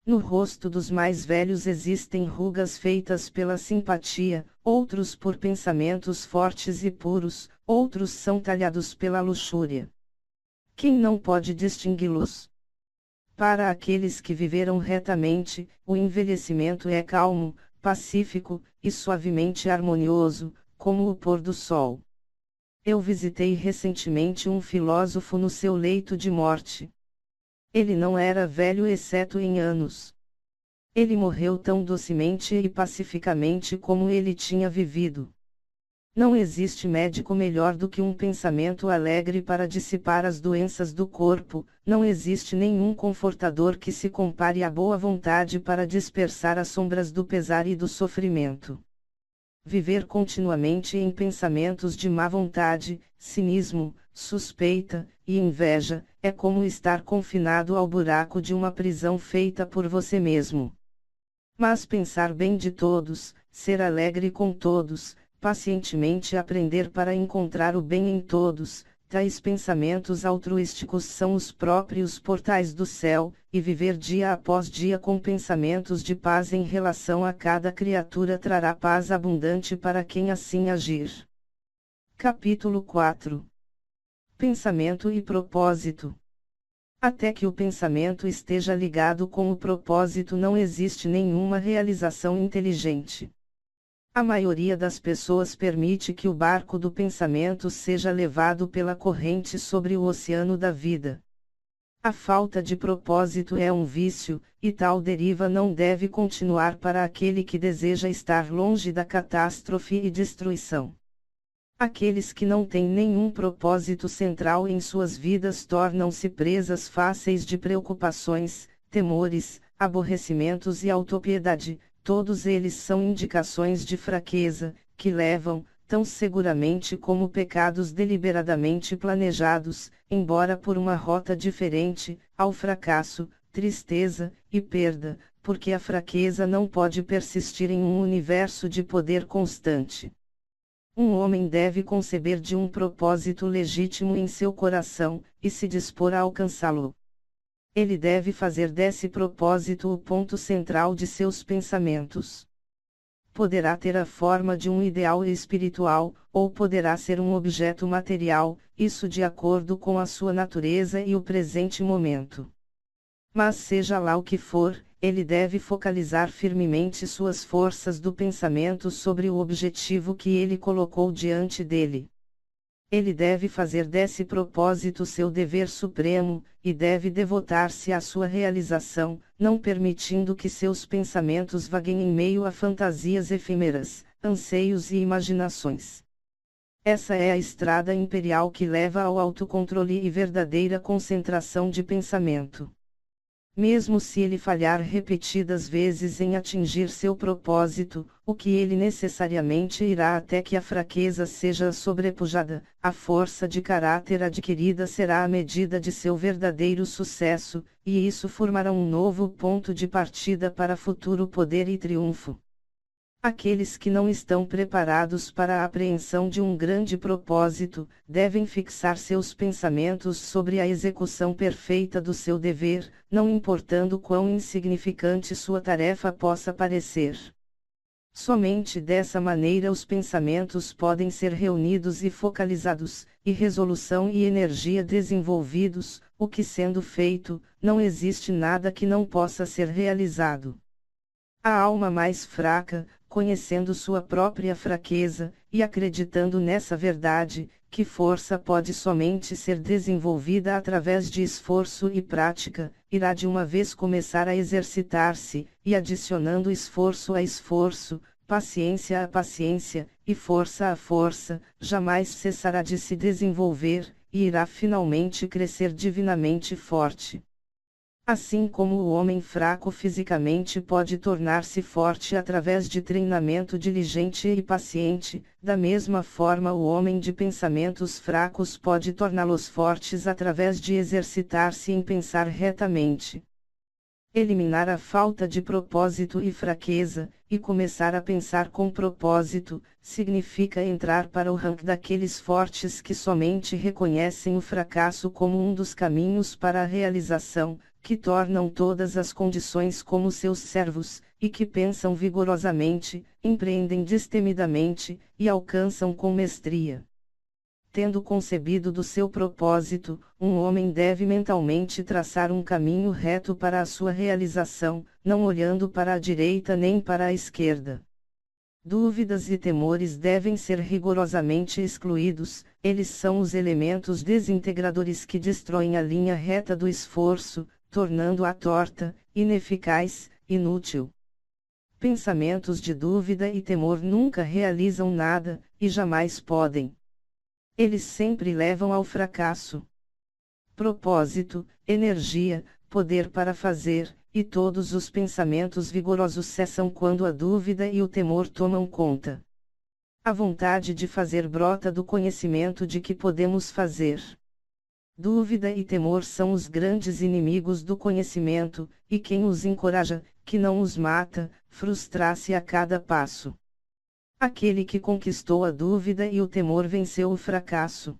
No rosto dos mais velhos existem rugas feitas pela simpatia, outros por pensamentos fortes e puros, outros são talhados pela luxúria. Quem não pode distingui-los? Para aqueles que viveram retamente, o envelhecimento é calmo, pacífico, e suavemente harmonioso, como o pôr do sol. Eu visitei recentemente um filósofo no seu leito de morte. Ele não era velho exceto em anos. Ele morreu tão docemente e pacificamente como ele tinha vivido. Não existe médico melhor do que um pensamento alegre para dissipar as doenças do corpo, não existe nenhum confortador que se compare à boa vontade para dispersar as sombras do pesar e do sofrimento. Viver continuamente em pensamentos de má vontade, cinismo, suspeita e inveja, é como estar confinado ao buraco de uma prisão feita por você mesmo. Mas pensar bem de todos, ser alegre com todos, pacientemente aprender para encontrar o bem em todos, tais pensamentos altruísticos são os próprios portais do céu, e viver dia após dia com pensamentos de paz em relação a cada criatura trará paz abundante para quem assim agir. Capítulo 4. Pensamento e propósito. Até que o pensamento esteja ligado com o propósito, não existe nenhuma realização inteligente. A maioria das pessoas permite que o barco do pensamento seja levado pela corrente sobre o oceano da vida. A falta de propósito é um vício, e tal deriva não deve continuar para aquele que deseja estar longe da catástrofe e destruição. Aqueles que não têm nenhum propósito central em suas vidas tornam-se presas fáceis de preocupações, temores, aborrecimentos e autopiedade. Todos eles são indicações de fraqueza, que levam, tão seguramente como pecados deliberadamente planejados, embora por uma rota diferente, ao fracasso, tristeza e perda, porque a fraqueza não pode persistir em um universo de poder constante. Um homem deve conceber de um propósito legítimo em seu coração, e se dispor a alcançá-lo. Ele deve fazer desse propósito o ponto central de seus pensamentos. Poderá ter a forma de um ideal espiritual, ou poderá ser um objeto material, isso de acordo com a sua natureza e o presente momento. Mas seja lá o que for, ele deve focalizar firmemente suas forças do pensamento sobre o objetivo que ele colocou diante dele. Ele deve fazer desse propósito seu dever supremo, e deve devotar-se à sua realização, não permitindo que seus pensamentos vaguem em meio a fantasias efêmeras, anseios e imaginações. Essa é a estrada imperial que leva ao autocontrole e verdadeira concentração de pensamento. Mesmo se ele falhar repetidas vezes em atingir seu propósito, o que ele necessariamente irá até que a fraqueza seja sobrepujada, a força de caráter adquirida será a medida de seu verdadeiro sucesso, e isso formará um novo ponto de partida para futuro poder e triunfo. Aqueles que não estão preparados para a apreensão de um grande propósito, devem fixar seus pensamentos sobre a execução perfeita do seu dever, não importando quão insignificante sua tarefa possa parecer. Somente dessa maneira os pensamentos podem ser reunidos e focalizados, e resolução e energia desenvolvidos, o que sendo feito, não existe nada que não possa ser realizado. A alma mais fraca, conhecendo sua própria fraqueza, e acreditando nessa verdade, que força pode somente ser desenvolvida através de esforço e prática, irá de uma vez começar a exercitar-se, e adicionando esforço a esforço, paciência a paciência, e força a força, jamais cessará de se desenvolver, e irá finalmente crescer divinamente forte. Assim como o homem fraco fisicamente pode tornar-se forte através de treinamento diligente e paciente, da mesma forma o homem de pensamentos fracos pode torná-los fortes através de exercitar-se em pensar retamente. Eliminar a falta de propósito e fraqueza, e começar a pensar com propósito, significa entrar para o ranking daqueles fortes que somente reconhecem o fracasso como um dos caminhos para a realização, que tornam todas as condições como seus servos, e que pensam vigorosamente, empreendem destemidamente, e alcançam com mestria. Tendo concebido do seu propósito, um homem deve mentalmente traçar um caminho reto para a sua realização, não olhando para a direita nem para a esquerda. Dúvidas e temores devem ser rigorosamente excluídos, eles são os elementos desintegradores que destroem a linha reta do esforço, tornando-a torta, ineficaz, inútil. Pensamentos de dúvida e temor nunca realizam nada, e jamais podem. Eles sempre levam ao fracasso. Propósito, energia, poder para fazer, e todos os pensamentos vigorosos cessam quando a dúvida e o temor tomam conta. A vontade de fazer brota do conhecimento de que podemos fazer. Dúvida e temor são os grandes inimigos do conhecimento, e quem os encoraja, que não os mata, frustra-se a cada passo. Aquele que conquistou a dúvida e o temor venceu o fracasso.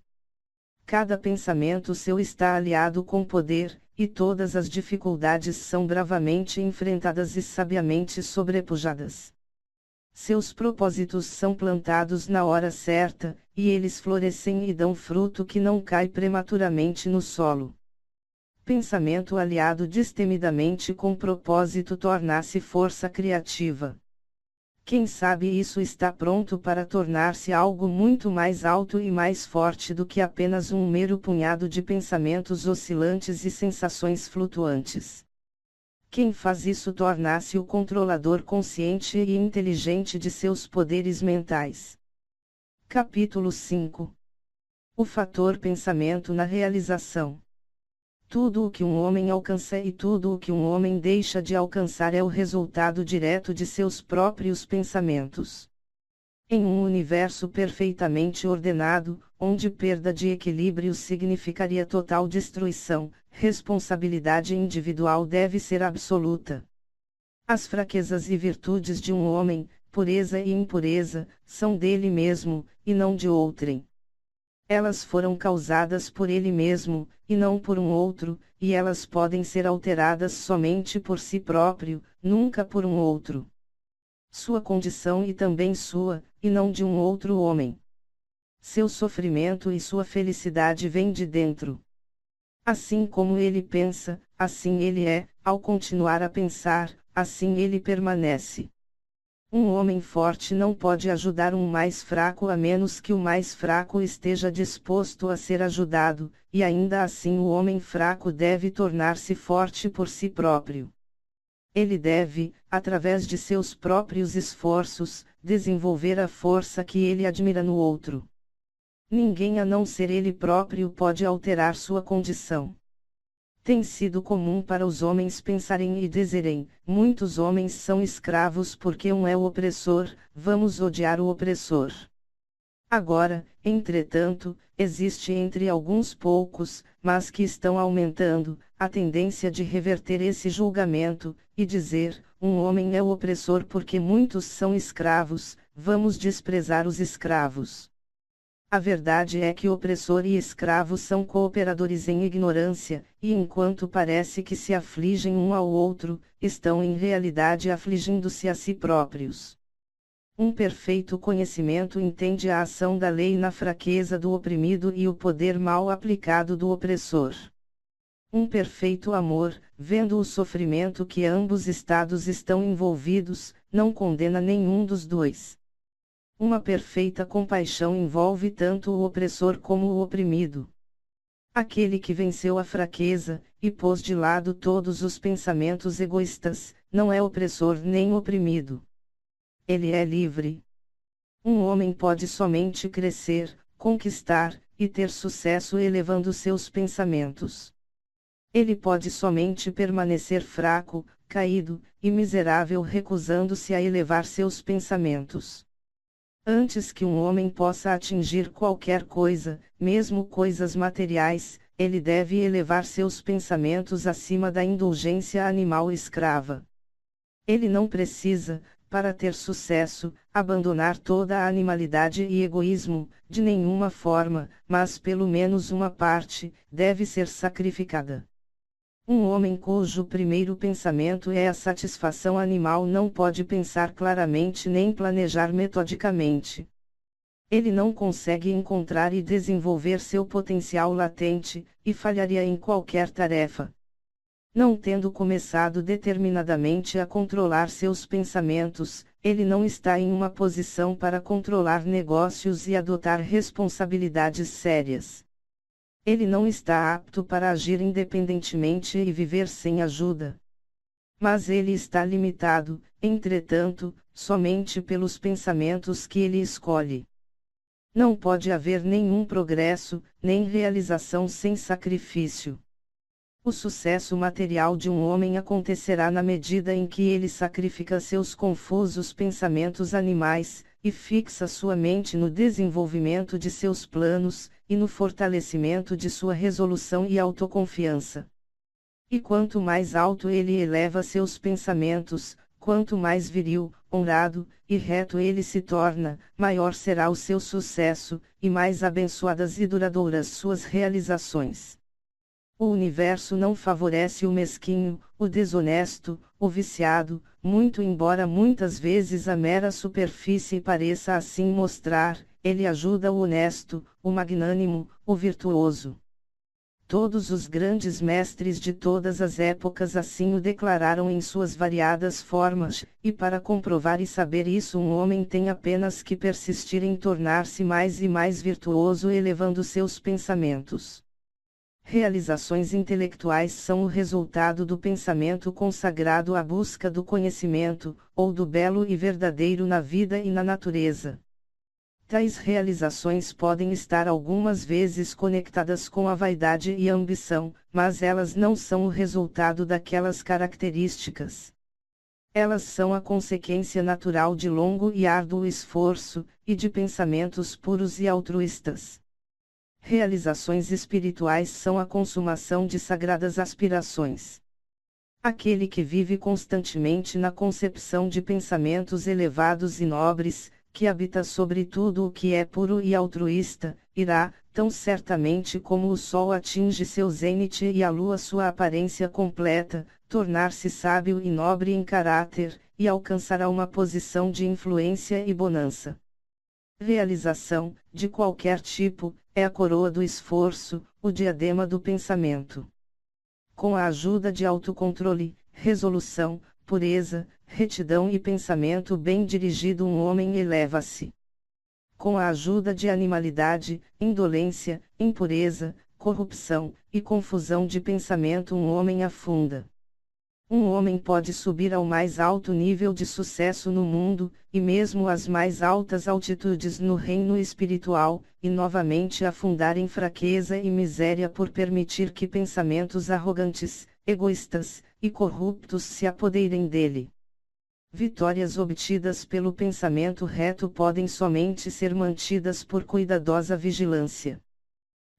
Cada pensamento seu está aliado com poder, e todas as dificuldades são bravamente enfrentadas e sabiamente sobrepujadas. Seus propósitos são plantados na hora certa, e eles florescem e dão fruto que não cai prematuramente no solo. Pensamento aliado destemidamente com propósito torna-se força criativa. Quem sabe isso está pronto para tornar-se algo muito mais alto e mais forte do que apenas um mero punhado de pensamentos oscilantes e sensações flutuantes. Quem faz isso torna-se o controlador consciente e inteligente de seus poderes mentais. Capítulo 5. O fator pensamento na realização. Tudo o que um homem alcança e tudo o que um homem deixa de alcançar é o resultado direto de seus próprios pensamentos. Em um universo perfeitamente ordenado, onde perda de equilíbrio significaria total destruição, responsabilidade individual deve ser absoluta. As fraquezas e virtudes de um homem, pureza e impureza, são dele mesmo, e não de outrem. Elas foram causadas por ele mesmo, e não por um outro, e elas podem ser alteradas somente por si próprio, nunca por um outro. Sua condição e também sua, e não de um outro homem. Seu sofrimento e sua felicidade vêm de dentro. Assim como ele pensa, assim ele é, ao continuar a pensar, assim ele permanece. Um homem forte não pode ajudar um mais fraco a menos que o mais fraco esteja disposto a ser ajudado, e ainda assim o homem fraco deve tornar-se forte por si próprio. Ele deve, através de seus próprios esforços, desenvolver a força que ele admira no outro. Ninguém a não ser ele próprio pode alterar sua condição. Tem sido comum para os homens pensarem e dizerem: muitos homens são escravos porque um é o opressor, vamos odiar o opressor. Agora, entretanto, existe entre alguns poucos, mas que estão aumentando, a tendência de reverter esse julgamento, e dizer: um homem é o opressor porque muitos são escravos, vamos desprezar os escravos. A verdade é que opressor e escravo são cooperadores em ignorância, e enquanto parece que se afligem um ao outro, estão em realidade afligindo-se a si próprios. Um perfeito conhecimento entende a ação da lei na fraqueza do oprimido e o poder mal aplicado do opressor. Um perfeito amor, vendo o sofrimento que ambos estados estão envolvidos, não condena nenhum dos dois. Uma perfeita compaixão envolve tanto o opressor como o oprimido. Aquele que venceu a fraqueza, e pôs de lado todos os pensamentos egoístas, não é opressor nem oprimido. Ele é livre. Um homem pode somente crescer, conquistar, e ter sucesso elevando seus pensamentos. Ele pode somente permanecer fraco, caído, e miserável recusando-se a elevar seus pensamentos. Antes que um homem possa atingir qualquer coisa, mesmo coisas materiais, ele deve elevar seus pensamentos acima da indulgência animal escrava. Ele não precisa, para ter sucesso, abandonar toda a animalidade e egoísmo, de nenhuma forma, mas pelo menos uma parte, deve ser sacrificada. Um homem cujo primeiro pensamento é a satisfação animal não pode pensar claramente nem planejar metodicamente. Ele não consegue encontrar e desenvolver seu potencial latente, e falharia em qualquer tarefa. Não tendo começado determinadamente a controlar seus pensamentos, ele não está em uma posição para controlar negócios e adotar responsabilidades sérias. Ele não está apto para agir independentemente e viver sem ajuda. Mas ele está limitado, entretanto, somente pelos pensamentos que ele escolhe. Não pode haver nenhum progresso, nem realização sem sacrifício. O sucesso material de um homem acontecerá na medida em que ele sacrifica seus confusos pensamentos animais, e fixa sua mente no desenvolvimento de seus planos, e no fortalecimento de sua resolução e autoconfiança. E quanto mais alto ele eleva seus pensamentos, quanto mais viril, honrado, e reto ele se torna, maior será o seu sucesso, e mais abençoadas e duradouras suas realizações. O universo não favorece o mesquinho, o desonesto, o viciado, muito embora muitas vezes a mera superfície pareça assim mostrar, ele ajuda o honesto, o magnânimo, o virtuoso. Todos os grandes mestres de todas as épocas assim o declararam em suas variadas formas, e para comprovar e saber isso um homem tem apenas que persistir em tornar-se mais e mais virtuoso elevando seus pensamentos. Realizações intelectuais são o resultado do pensamento consagrado à busca do conhecimento, ou do belo e verdadeiro na vida e na natureza. Tais realizações podem estar algumas vezes conectadas com a vaidade e a ambição, mas elas não são o resultado daquelas características. Elas são a consequência natural de longo e árduo esforço, e de pensamentos puros e altruístas. Realizações espirituais são a consumação de sagradas aspirações. Aquele que vive constantemente na concepção de pensamentos elevados e nobres, que habita sobre tudo o que é puro e altruísta, irá, tão certamente como o sol atinge seu zênite e a lua sua aparência completa, tornar-se sábio e nobre em caráter, e alcançará uma posição de influência e bonança. Realização, de qualquer tipo, é a coroa do esforço, o diadema do pensamento. Com a ajuda de autocontrole, resolução, pureza, retidão e pensamento bem dirigido um homem eleva-se. Com a ajuda de animalidade, indolência, impureza, corrupção, e confusão de pensamento um homem afunda. Um homem pode subir ao mais alto nível de sucesso no mundo, e mesmo às mais altas altitudes no reino espiritual, e novamente afundar em fraqueza e miséria por permitir que pensamentos arrogantes, egoístas, e corruptos se apoderem dele. Vitórias obtidas pelo pensamento reto podem somente ser mantidas por cuidadosa vigilância.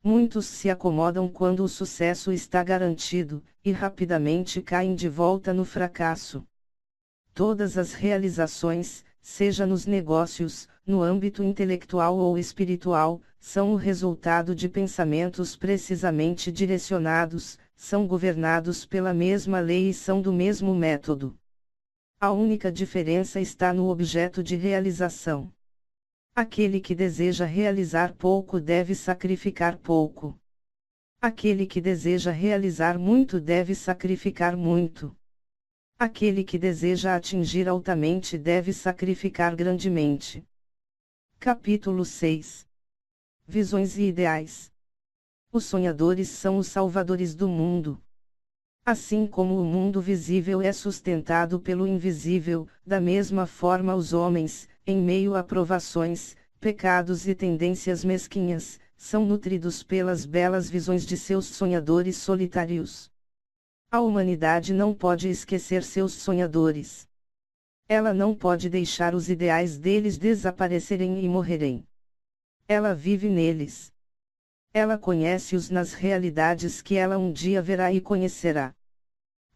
Muitos se acomodam quando o sucesso está garantido, e rapidamente caem de volta no fracasso. Todas as realizações, seja nos negócios, no âmbito intelectual ou espiritual, são o resultado de pensamentos precisamente direcionados, são governados pela mesma lei e são do mesmo método. A única diferença está no objeto de realização. Aquele que deseja realizar pouco deve sacrificar pouco. Aquele que deseja realizar muito deve sacrificar muito. Aquele que deseja atingir altamente deve sacrificar grandemente. Capítulo 6. Visões e ideais. Os sonhadores são os salvadores do mundo. Assim como o mundo visível é sustentado pelo invisível, da mesma forma os homens, em meio a provações, pecados e tendências mesquinhas, são nutridos pelas belas visões de seus sonhadores solitários. A humanidade não pode esquecer seus sonhadores. Ela não pode deixar os ideais deles desaparecerem e morrerem. Ela vive neles. Ela conhece-os nas realidades que ela um dia verá e conhecerá.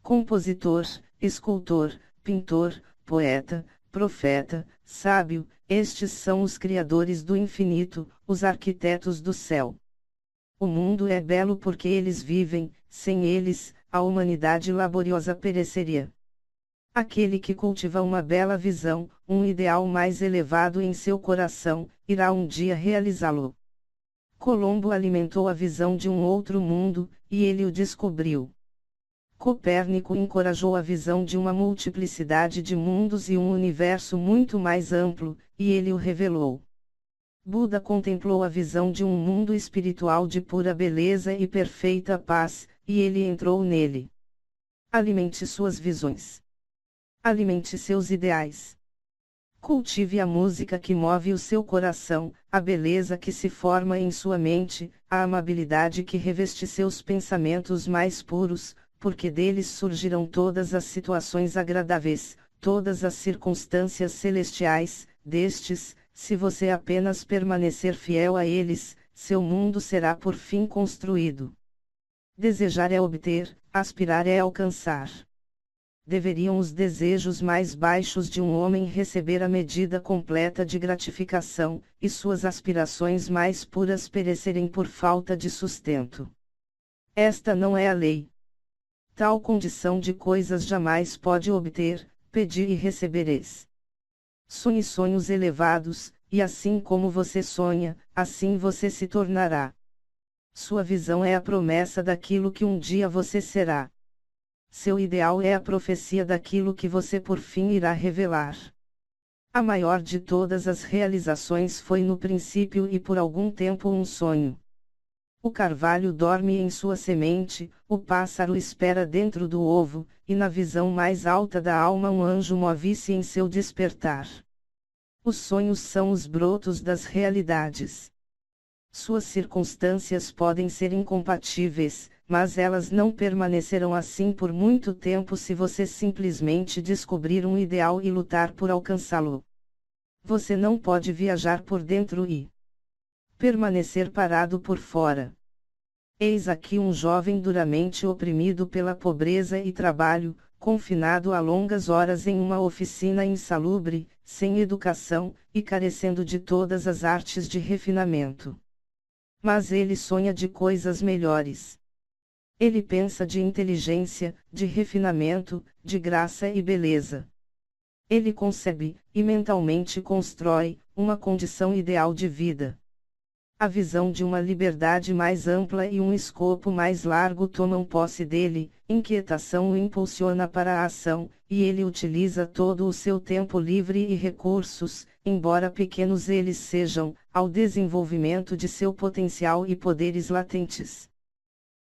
Compositor, escultor, pintor, poeta, profeta, sábio, estes são os criadores do infinito, os arquitetos do céu. O mundo é belo porque eles vivem, sem eles, a humanidade laboriosa pereceria. Aquele que cultiva uma bela visão, um ideal mais elevado em seu coração, irá um dia realizá-lo. Colombo alimentou a visão de um outro mundo, e ele o descobriu. Copérnico encorajou a visão de uma multiplicidade de mundos e um universo muito mais amplo, e ele o revelou. Buda contemplou a visão de um mundo espiritual de pura beleza e perfeita paz, e ele entrou nele. Alimente suas visões. Alimente seus ideais. Cultive a música que move o seu coração, a beleza que se forma em sua mente, a amabilidade que reveste seus pensamentos mais puros, porque deles surgirão todas as situações agradáveis, todas as circunstâncias celestiais, destes, se você apenas permanecer fiel a eles, seu mundo será por fim construído. Desejar é obter, aspirar é alcançar. Deveriam os desejos mais baixos de um homem receber a medida completa de gratificação, e suas aspirações mais puras perecerem por falta de sustento. Esta não é a lei. Tal condição de coisas jamais pode obter, pedir e recebereis. Sonhe sonhos elevados, e assim como você sonha, assim você se tornará. Sua visão é a promessa daquilo que um dia você será. Seu ideal é a profecia daquilo que você por fim irá revelar. A maior de todas as realizações foi no princípio e por algum tempo um sonho. O carvalho dorme em sua semente, o pássaro espera dentro do ovo, e na visão mais alta da alma um anjo move-se em seu despertar. Os sonhos são os brotos das realidades. Suas circunstâncias podem ser incompatíveis, mas elas não permanecerão assim por muito tempo se você simplesmente descobrir um ideal e lutar por alcançá-lo. Você não pode viajar por dentro e permanecer parado por fora. Eis aqui um jovem duramente oprimido pela pobreza e trabalho, confinado a longas horas em uma oficina insalubre, sem educação, e carecendo de todas as artes de refinamento. Mas ele sonha de coisas melhores. Ele pensa de inteligência, de refinamento, de graça e beleza. Ele concebe, e mentalmente constrói, uma condição ideal de vida. A visão de uma liberdade mais ampla e um escopo mais largo tomam posse dele, inquietação o impulsiona para a ação, e ele utiliza todo o seu tempo livre e recursos, embora pequenos eles sejam, ao desenvolvimento de seu potencial e poderes latentes.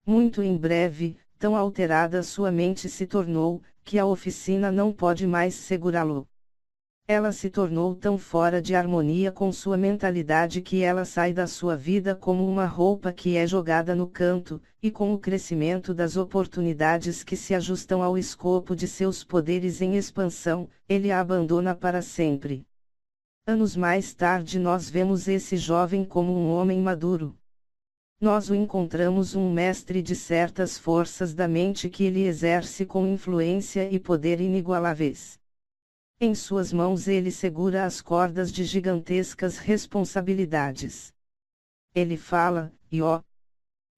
Muito em breve, tão alterada sua mente se tornou, que a oficina não pode mais segurá-lo. Ela se tornou tão fora de harmonia com sua mentalidade que ela sai da sua vida como uma roupa que é jogada no canto, e com o crescimento das oportunidades que se ajustam ao escopo de seus poderes em expansão, ele a abandona para sempre. Anos mais tarde nós vemos esse jovem como um homem maduro. Nós o encontramos um mestre de certas forças da mente que ele exerce com influência e poder inigualáveis. Em suas mãos ele segura as cordas de gigantescas responsabilidades. Ele fala, e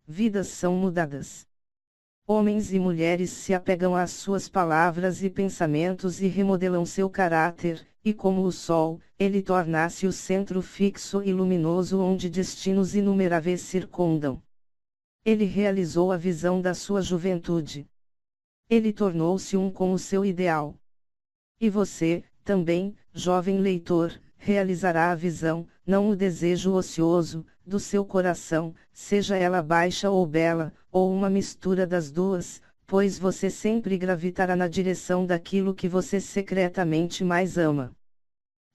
vidas são mudadas. Homens e mulheres se apegam às suas palavras e pensamentos e remodelam seu caráter, e como o sol, ele torna-se o centro fixo e luminoso onde destinos inumeráveis circundam. Ele realizou a visão da sua juventude. Ele tornou-se um com o seu ideal. E você, também, jovem leitor, realizará a visão, não o desejo ocioso, do seu coração, seja ela baixa ou bela, ou uma mistura das duas, pois você sempre gravitará na direção daquilo que você secretamente mais ama.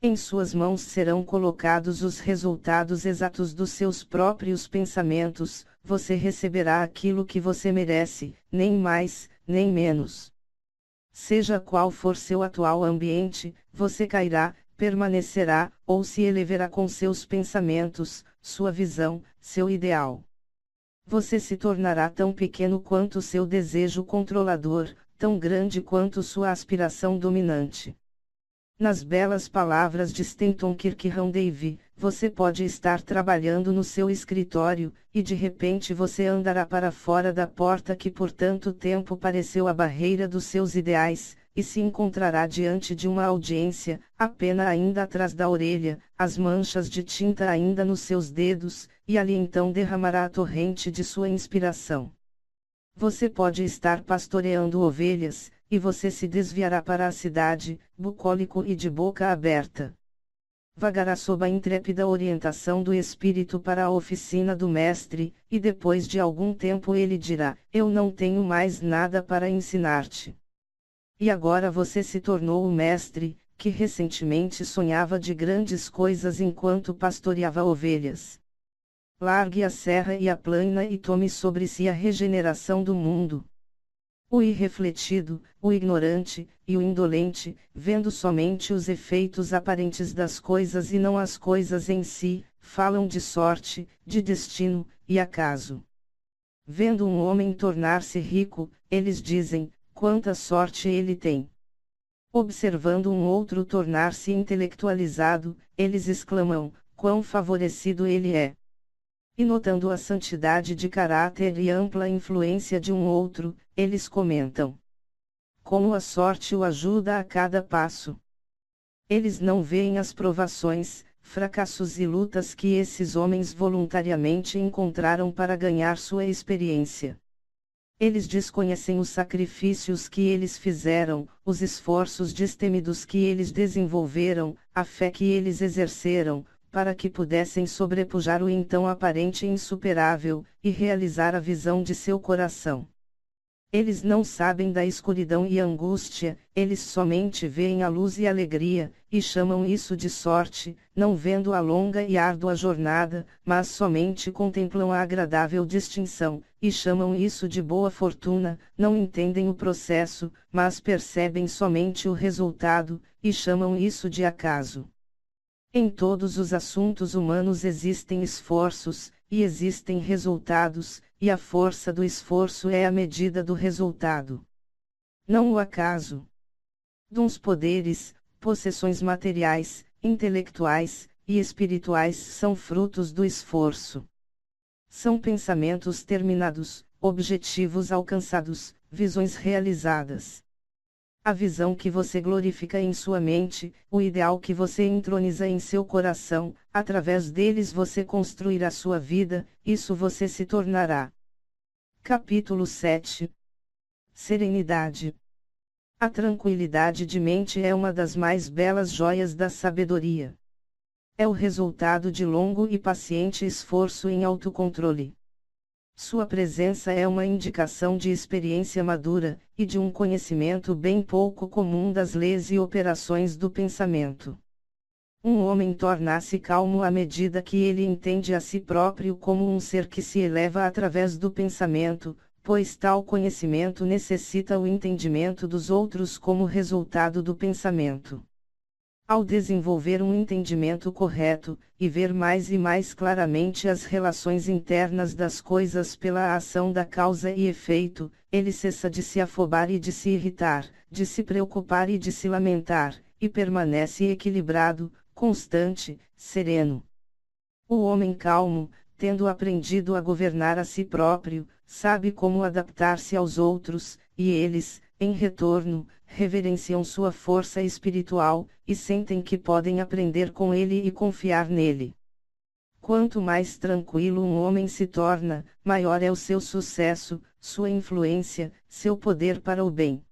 Em suas mãos serão colocados os resultados exatos dos seus próprios pensamentos, você receberá aquilo que você merece, nem mais, nem menos. Seja qual for seu atual ambiente, você cairá, permanecerá, ou se elevará com seus pensamentos, sua visão, seu ideal. Você se tornará tão pequeno quanto seu desejo controlador, tão grande quanto sua aspiração dominante. Nas belas palavras de Stanton Kirkhope, você pode estar trabalhando no seu escritório, e de repente você andará para fora da porta que por tanto tempo pareceu a barreira dos seus ideais, e se encontrará diante de uma audiência, a pena ainda atrás da orelha, as manchas de tinta ainda nos seus dedos, e ali então derramará a torrente de sua inspiração. Você pode estar pastoreando ovelhas, e você se desviará para a cidade, bucólico e de boca aberta. Vagará sob a intrépida orientação do Espírito para a oficina do Mestre, e depois de algum tempo ele dirá: eu não tenho mais nada para ensinar-te. E agora você se tornou o Mestre, que recentemente sonhava de grandes coisas enquanto pastoreava ovelhas. Largue a serra e a plana e tome sobre si a regeneração do mundo. O irrefletido, o ignorante, e o indolente, vendo somente os efeitos aparentes das coisas e não as coisas em si, falam de sorte, de destino, e acaso. Vendo um homem tornar-se rico, eles dizem: quanta sorte ele tem. Observando um outro tornar-se intelectualizado, eles exclamam: quão favorecido ele é. E notando a santidade de caráter e ampla influência de um outro, eles comentam: como a sorte o ajuda a cada passo. Eles não veem as provações, fracassos e lutas que esses homens voluntariamente encontraram para ganhar sua experiência. Eles desconhecem os sacrifícios que eles fizeram, os esforços destemidos que eles desenvolveram, a fé que eles exerceram, para que pudessem sobrepujar o então aparente insuperável, e realizar a visão de seu coração. Eles não sabem da escuridão e angústia, eles somente veem a luz e alegria, e chamam isso de sorte, não vendo a longa e árdua jornada, mas somente contemplam a agradável distinção, e chamam isso de boa fortuna, não entendem o processo, mas percebem somente o resultado, e chamam isso de acaso. Em todos os assuntos humanos existem esforços, e existem resultados, e a força do esforço é a medida do resultado. Não o acaso. Dons poderes, possessões materiais, intelectuais e espirituais são frutos do esforço. São pensamentos terminados, objetivos alcançados, visões realizadas. A visão que você glorifica em sua mente, o ideal que você entroniza em seu coração, através deles você construirá sua vida, isso você se tornará. Capítulo 7. Serenidade. A tranquilidade de mente é uma das mais belas joias da sabedoria. É o resultado de longo e paciente esforço em autocontrole. Sua presença é uma indicação de experiência madura, e de um conhecimento bem pouco comum das leis e operações do pensamento. Um homem torna-se calmo à medida que ele entende a si próprio como um ser que se eleva através do pensamento, pois tal conhecimento necessita o entendimento dos outros como resultado do pensamento. Ao desenvolver um entendimento correto, e ver mais e mais claramente as relações internas das coisas pela ação da causa e efeito, ele cessa de se afobar e de se irritar, de se preocupar e de se lamentar, e permanece equilibrado, constante, sereno. O homem calmo, tendo aprendido a governar a si próprio, sabe como adaptar-se aos outros, e eles, em retorno, reverenciam sua força espiritual, e sentem que podem aprender com ele e confiar nele. Quanto mais tranquilo um homem se torna, maior é o seu sucesso, sua influência, seu poder para o bem.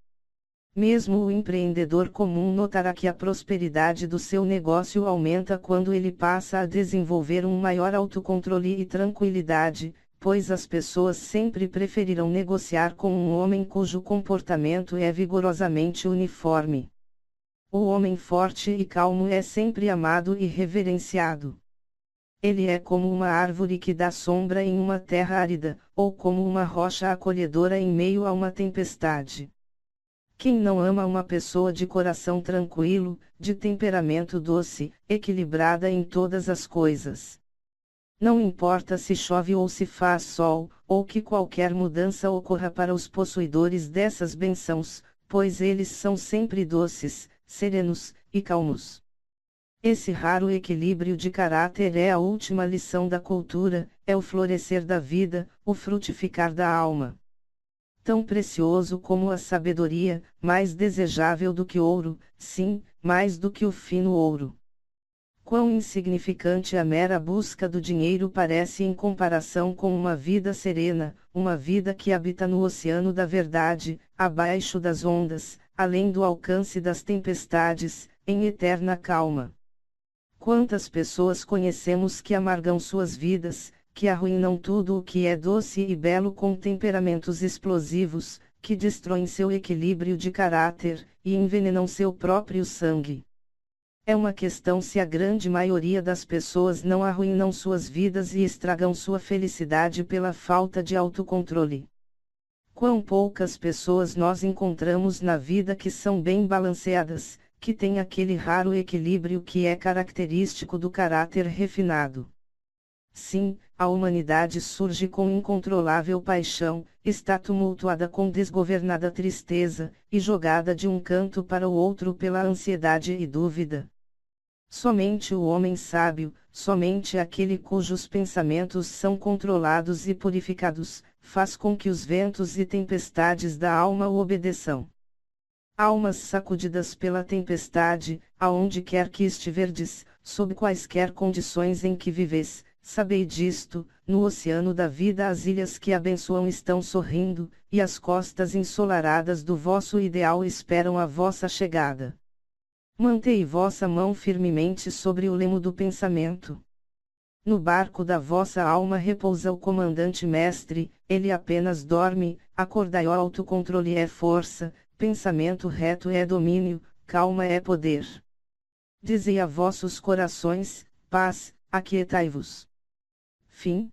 Mesmo o empreendedor comum notará que a prosperidade do seu negócio aumenta quando ele passa a desenvolver um maior autocontrole e tranquilidade, pois as pessoas sempre preferirão negociar com um homem cujo comportamento é vigorosamente uniforme. O homem forte e calmo é sempre amado e reverenciado. Ele é como uma árvore que dá sombra em uma terra árida, ou como uma rocha acolhedora em meio a uma tempestade. Quem não ama uma pessoa de coração tranquilo, de temperamento doce, equilibrada em todas as coisas? Não importa se chove ou se faz sol, ou que qualquer mudança ocorra para os possuidores dessas bênçãos, pois eles são sempre doces, serenos e calmos. Esse raro equilíbrio de caráter é a última lição da cultura, é o florescer da vida, o frutificar da alma. Tão precioso como a sabedoria, mais desejável do que ouro, sim, mais do que o fino ouro. Quão insignificante a mera busca do dinheiro parece em comparação com uma vida serena, uma vida que habita no oceano da verdade, abaixo das ondas, além do alcance das tempestades, em eterna calma. Quantas pessoas conhecemos que amargam suas vidas, que arruinam tudo o que é doce e belo com temperamentos explosivos, que destroem seu equilíbrio de caráter, e envenenam seu próprio sangue? É uma questão se a grande maioria das pessoas não arruinam suas vidas e estragam sua felicidade pela falta de autocontrole. Quão poucas pessoas nós encontramos na vida que são bem balanceadas, que têm aquele raro equilíbrio que é característico do caráter refinado. Sim, a humanidade surge com incontrolável paixão, está tumultuada com desgovernada tristeza, e jogada de um canto para o outro pela ansiedade e dúvida. Somente o homem sábio, somente aquele cujos pensamentos são controlados e purificados, faz com que os ventos e tempestades da alma o obedeçam. Almas sacudidas pela tempestade, aonde quer que estiverdes, Sob quaisquer condições em que vives, sabei disto: no oceano da vida as ilhas que abençoam estão sorrindo, e as costas ensolaradas do vosso ideal esperam a vossa chegada. Mantei vossa mão firmemente sobre o lemo do pensamento. No barco da vossa alma repousa o comandante-mestre, ele apenas dorme. Acordai, o autocontrole é força, pensamento reto é domínio, calma é poder. Dizei a vossos corações: paz, aquietai-vos. Fim.